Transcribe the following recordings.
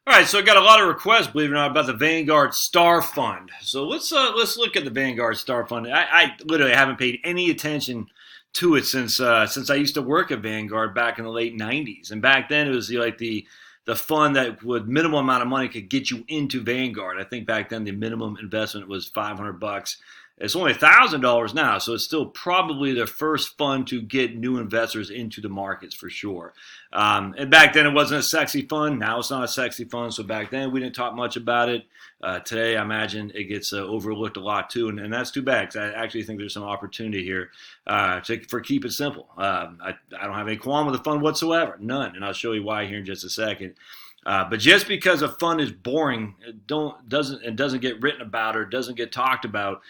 All right, so I got a lot of requests, believe it or not, about the Vanguard Star Fund. So let's look at the Vanguard Star Fund. I literally haven't paid any attention to it since I used to work at Vanguard back in the late '90s, and back then it was the fund that would minimal amount of money could get you into Vanguard. I think back then the minimum investment was $500. It's only $1,000 now, so it's still probably the first fund to get new investors into the markets for sure. And back then it wasn't a sexy fund. Now it's not a sexy fund. So back then we didn't talk much about it. Today I imagine it gets overlooked a lot too, and that's too bad because I actually think there's some opportunity here for keep it simple. I don't have any qualm with the fund whatsoever, none, and I'll show you why here in just a second. But just because a fund is boring, doesn't get written about or doesn't get talked about,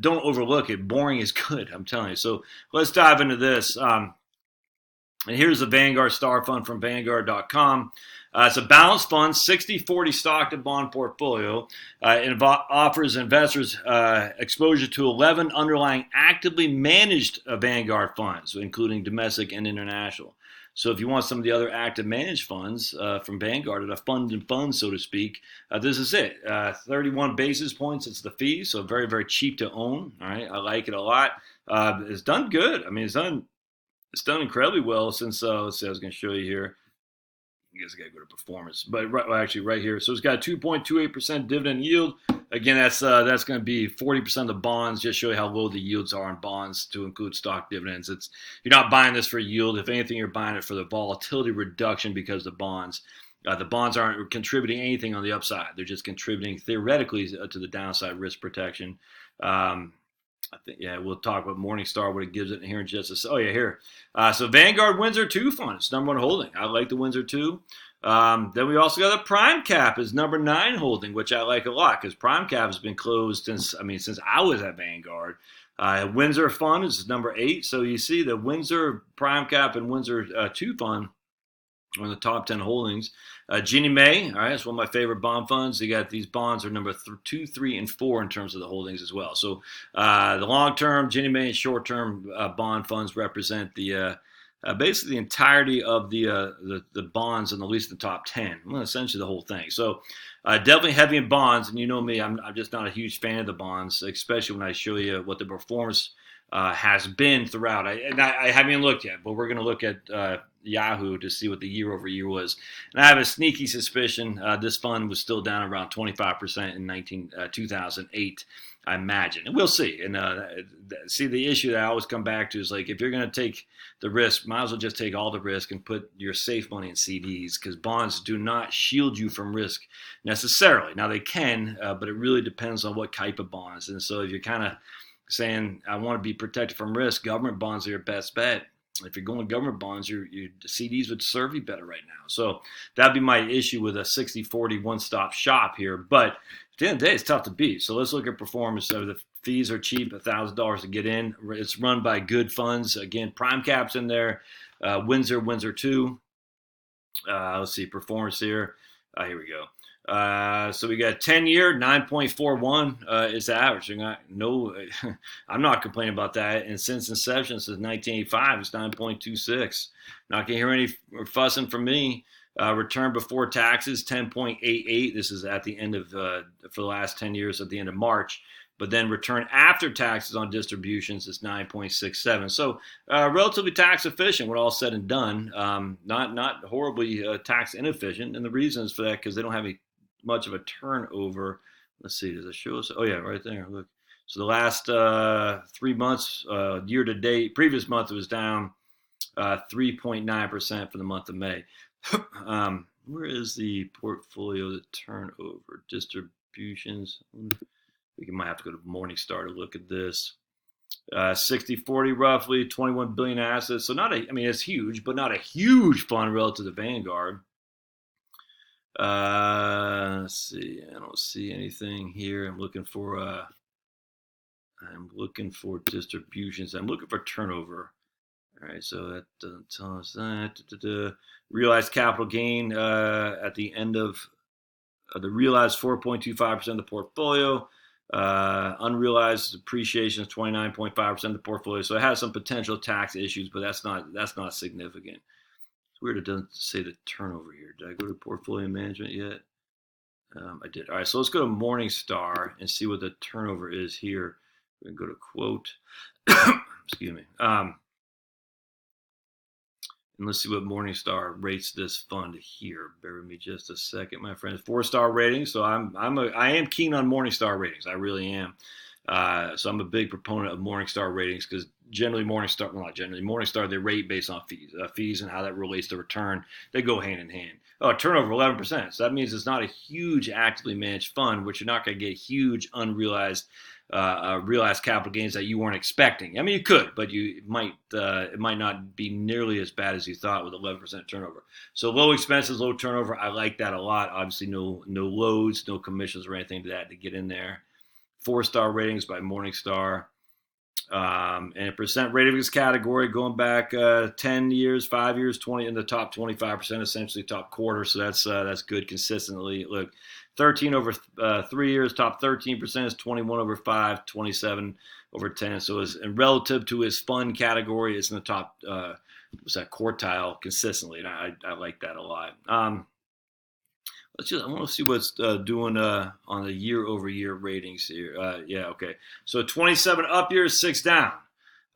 don't overlook it. Boring is good, I'm telling you. So let's dive into this. And here's the Vanguard Star Fund from Vanguard.com. It's a balanced fund, 60-40 stock to bond portfolio. It offers investors exposure to 11 underlying actively managed Vanguard funds, including domestic and international. So if you want some of the other active managed funds from Vanguard, a fund and fund, so to speak, this is it. 31 basis points, it's the fee, so very, very cheap to own. All right, I like it a lot. It's done good. I mean, it's done incredibly well since, let's see, I was going to show you here. I guess I got to go to performance, but actually right here. So it's got a 2.28% dividend yield. Again, that's going to be 40% of the bonds. Just show you how low the yields are on bonds to include stock dividends. You're not buying this for yield. If anything, you're buying it for the volatility reduction because the bonds aren't contributing anything on the upside. They're just contributing theoretically to the downside risk protection. I think, yeah, we'll talk about Morningstar, what it gives it here in just a second. Oh, yeah, here. So Vanguard Windsor 2 fund. It's number one holding. I like the Windsor 2. Then we also got the Prime Cap is number 9 holding, which I like a lot because Prime Cap has been closed since I was at Vanguard. Windsor Fund is number 8. So you see the Windsor Prime Cap and Windsor 2 fund are in the top 10 holdings. Ginnie Mae, all right, it's one of my favorite bond funds. You got these bonds are number 2, 3, and 4 in terms of the holdings as well. So the long-term Ginnie Mae and short-term bond funds represent the basically the entirety of the bonds in at least the top 10. Well, essentially the whole thing. So definitely heavy in bonds, and you know me, I'm just not a huge fan of the bonds, especially when I show you what the performance has been throughout. I haven't looked yet, but we're going to look at Yahoo to see what the year over year was. And I have a sneaky suspicion this fund was still down around 25% in 2008, I imagine. And we'll see. And see, the issue that I always come back to is like, if you're going to take the risk, might as well just take all the risk and put your safe money in CDs because bonds do not shield you from risk necessarily. Now, they can, but it really depends on what type of bonds. And so if you're kind of saying, I want to be protected from risk, government bonds are your best bet. If you're going government bonds, your CDs would serve you better right now. So that'd be my issue with a 60-40 one-stop shop here. But at the end of the day, it's tough to beat. So let's look at performance. So the fees are cheap, $1,000 to get in. It's run by good funds. Again, Prime Cap's in there. Windsor 2. Let's see, performance here. Here we go. So we got 10-year 9.41 is the average. I'm not complaining about that. And since inception, since 1985, it's 9.26. Not gonna hear any fussing from me. Return before taxes 10.88. This is at the end of for the last 10 years at the end of March. But then return after taxes on distributions is 9.67. So relatively tax efficient when all said and done. Not horribly tax inefficient. And the reason is for that because they don't have much of a turnover. Let's see, does it show us? Oh yeah, right there. Look. So the last 3 months, year to date, previous month it was down 3.9% for the month of May. Where is the portfolio, the turnover, distributions? We might have to go to Morningstar to look at this. 60-40 roughly, 21 billion assets. So it's huge, but not a huge fund relative to Vanguard. Let's see. I don't see anything here. I'm looking for distributions. I'm looking for turnover. All right, so that doesn't tell us that. Realized capital gain at the end of the realized 4.25% of the portfolio. Unrealized appreciation is 29.5% of the portfolio. So it has some potential tax issues, but that's not significant. It's weird it doesn't say the turnover here. Did I go to portfolio management yet? I did. All right, so let's go to Morningstar and see what the turnover is here. We're going to go to quote. Excuse me. And let's see what Morningstar rates this fund here. Bear with me just a second, my friends. 4-star rating. So I am keen on Morningstar ratings. I really am. So I'm a big proponent of Morningstar ratings because generally Morningstar they rate based on fees and how that relates to return. They go hand in hand. Oh, turnover 11%. So that means it's not a huge actively managed fund, which you're not going to get huge unrealized realized capital gains that you weren't expecting. I mean, you could, but it might not be nearly as bad as you thought with 11% turnover. So low expenses, low turnover. I like that a lot. Obviously, no loads, no commissions or anything to that to get in there. 4-star ratings by Morningstar. And percent rating of this category going back 10 years, 5 years, 20 in the top 25%, essentially top quarter. So that's good consistently. Look, 13 over 3 years, top 13% is 21 over 5, 27 over 10. So and relative to his fund category, it's in the top quartile consistently. And I like that a lot. I want to see what's doing on the year-over-year ratings here. Yeah, okay. So 27 up years, 6 down.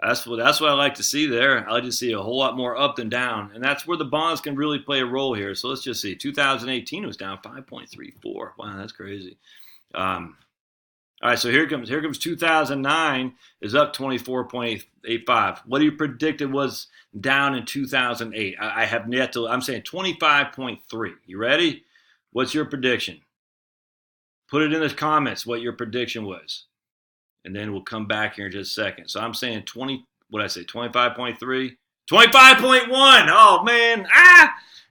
That's what I like to see there. I like to see a whole lot more up than down, and that's where the bonds can really play a role here. So let's just see. 2018 was down 5.34. Wow, that's crazy. All right, so here comes 2009 is up 24.85. What do you predict it was down in 2008? I have yet to. I'm saying 25.3. You ready? What's your prediction? Put it in the comments what your prediction was. And then we'll come back here in just a second. So I'm saying what did I say, 25.3? 25.1! Oh, man.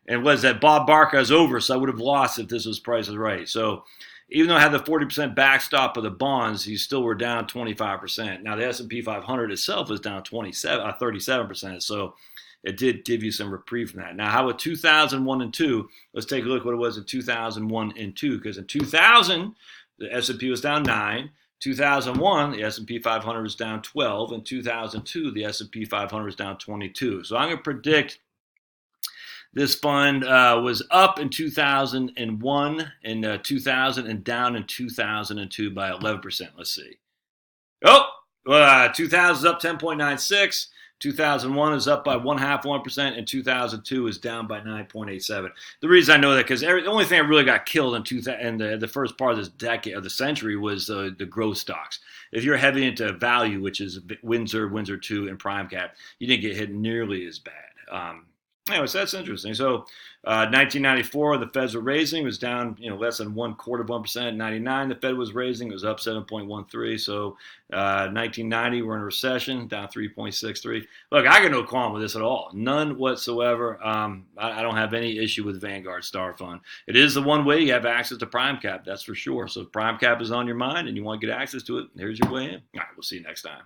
And was that Bob Barker is over, so I would have lost if this was Price is Right. So even though I had the 40% backstop of the bonds, you still were down 25%. Now the S&P 500 itself is down 37%. So it did give you some reprieve from that. Now, how about 2001 and 2? Let's take a look what it was in 2001 and 2. Because in 2000, the S&P was down 9. 2001, the S&P 500 was down 12. In 2002, the S&P 500 was down 22. So I'm going to predict this fund was up in 2001 and 2000 and down in 2002 by 11%. Let's see. 2000 is up 10.96. 2001 is up by 0.5%, and 2002 is down by 9.87. The reason I know that because the only thing that really got killed in the first part of this decade of the century was the growth stocks. If you're heavy into value, which is Windsor 2, and Prime Cap, you didn't get hit nearly as bad. Anyways, that's interesting. So, 1994, the Feds were raising. It was down, less than 0.25%. 99, the Fed was raising. It was up 7.13. So, 1990, we're in a recession, down 3.63. Look, I got no qualm with this at all. None whatsoever. I don't have any issue with Vanguard Star Fund. It is the one way you have access to Prime Cap, that's for sure. So, if Prime Cap is on your mind and you want to get access to it, here's your way in. All right, we'll see you next time.